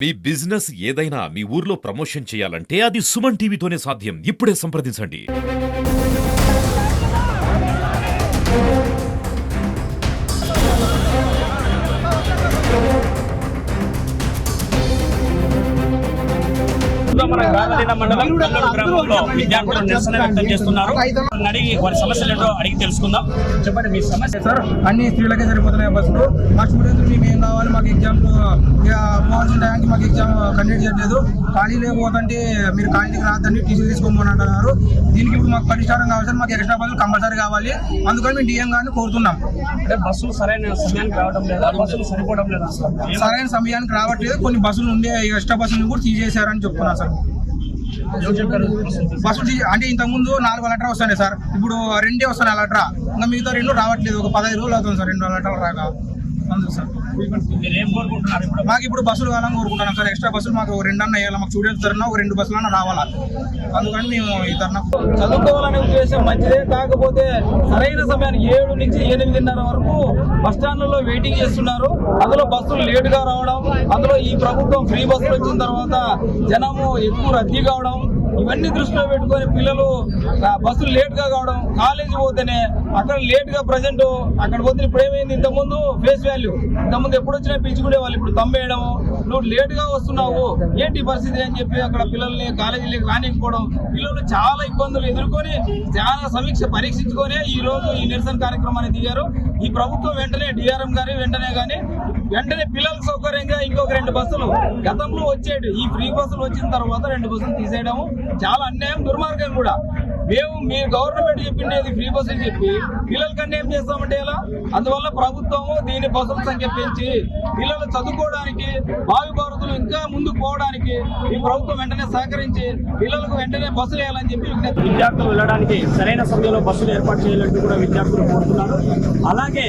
మీ business ఏదైనా మీ ఊర్లో promotion చేయాలంటే అది సుమన్ టీవీతోనే సాధ్యం. ఇప్పుడే సంప్రదించండి. మన గాదలిన మండలం కల్లూరు గ్రామంలో విద్యార్థులు నిరసన వ్యక్తం చేస్తున్నారు. అడిగి వారి సమస్యలు ఏంటో అడిగి తెలుసుకుందాం. చెప్పండి మీ సమస్య. సార్ అన్ని స్త్రీలకే సరిపోతున్నాయి బస్సులు. మా స్టూడెంట్స్ మీకు ఏం కావాలి, మాకు ఎగ్జామ్స్ పోవాల్సిన టైంకి మాకు ఎగ్జామ్ కండక్ట్ చేయట్లేదు. ఖాళీ లేకపోతే మీరు ఖాళీకి రాదని టీసీ తీసుకోమని అంటున్నారు. దీనికి ఇప్పుడు మాకు పరిష్కారం కావాలి సార్. మాకు ఎక్స్ట్రా బస్సులు కంపల్సరీ కావాలి. అందుకని మేము డిఎం గారిని కోరుతున్నాం. అంటే బస్సులు సరైన సమయానికి రావడం లేదా, బస్సులు సరిపోవడం లేదా? సరైన సమయానికి రావట్లేదు. కొన్ని బస్సులు ఉండే ఎక్స్ట్రా బస్సులు కూడా తీసేశారని చెప్తున్నారు సార్. బస్సులు అంటే ఇంతకుముందు 4 లెటర్ వస్తున్నాయి సార్, ఇప్పుడు 2 వస్తున్నాయి లెటర్. ఇంకా మిగతా 2 రావట్లేదు. ఒక 15 రోజులు అవుతుంది సార్ 2 లెటర్లు రాక. అందుకు సార్ మాకు ఇప్పుడు బస్సులు కావాలని కోరుకుంటున్నాం సార్. ఎక్స్ట్రా బస్సులు మాకు 2 అన్న వేయాలి. మాకు స్టూడెంట్స్ ధరన ఒక 2 బస్సులన్నా రావాలా. అందుకని మేము ఈ ధరన చదువుకోవాలనే ఉద్దేశం మంచిదే. కాకపోతే సరైన సమయానికి 7 నుంచి 8:30 వరకు బస్టాండ్లలో వెయిటింగ్ చేస్తున్నారు. అందులో బస్సులు లేటుగా రావడం, అందులో ఈ ప్రభుత్వం ఫ్రీ బస్సులు వచ్చిన తర్వాత జనము ఎక్కువ రద్దీ కావడం, ఇవన్నీ దృష్టిలో పెట్టుకొని పిల్లలు బస్సులు లేట్ గా కావడం, కాలేజీ పోతేనే అక్కడ లేట్ గా ప్రజెంట్ అక్కడ పోతే ఇప్పుడు ఏమైంది, ఇంతకుముందు ఫేస్ వాల్యూ, ఇంతకుముందు ఎప్పుడు వచ్చినా పిలుచుకునే వాళ్ళు, ఇప్పుడు తమ్మేయడము, నువ్వు లేట్ గా వస్తున్నావు ఏంటి పరిస్థితి అని చెప్పి అక్కడ పిల్లల్ని కాలేజీలకు రానికపోవడం, పిల్లలు చాలా ఇబ్బందులు ఎదుర్కొని చాలా పరీక్షించుకొని ఈ రోజు ఈ నిరసన కార్యక్రమాన్ని దిగారు. ఈ ప్రభుత్వం వెంటనే డిఆర్ఎం గారి వెంటనే పిల్లలకు సౌకర్యంగా ఇంకొక 2 బస్సులు, గతంలో వచ్చేటి ఈ ఫ్రీ బస్సులు వచ్చిన తర్వాత 2 బస్సులు తీసేయడం చాలా అన్యాయం, దుర్మార్గం కూడా. మేము మీ గవర్నమెంట్ చెప్పిండేది ఫ్రీ బస్సులు చెప్పి పిల్లలకి అన్యాయం చేస్తామంటే ఎలా? అందువల్ల ప్రభుత్వము దీని బస్సుల సంఖ్య పెంచి పిల్లలు చదువుకోవడానికి, భావి భారతులు ఇంకా ముందుకు పోవడానికి ఈ ప్రభుత్వం వెంటనే సహకరించి పిల్లలకు వెంటనే బస్సులు వేయాలని చెప్పి విద్యార్థులు వెళ్ళడానికి సరైన సమయంలో బస్సులు ఏర్పాటు చేయాలంటూ కూడా విద్యార్థులు కోరుతున్నారు. అలాగే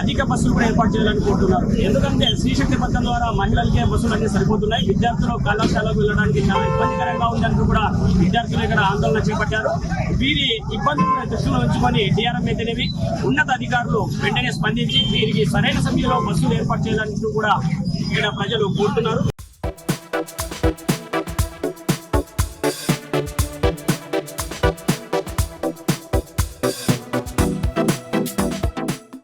అధిక బస్సులు కూడా ఏర్పాటు చేయాలని కోరుతున్నారు. ఎందుకంటే శ్రీశక్తి పథకం ద్వారా మహిళలకే బస్సులు అన్ని సరిపోతున్నాయి. విద్యార్థులు కళాశాలకు వెళ్ళడానికి చాలా ఇబ్బందికరంగా ఉందంటూ కూడా విద్యార్థులు ఇక్కడ ఆందోళన చేపట్టారు. వీరి ఇబ్బందులను దృష్టిలో ఉంచుకొని డిఆర్ఎం అయితేనేవి ఉన్నత అధికారులు వెంటనే స్పందించి వీరికి సరైన సమయంలో బస్సులు ఏర్పాటు చేయాలంటూ కూడా ఇక్కడ ప్రజలు కోరుతున్నారు.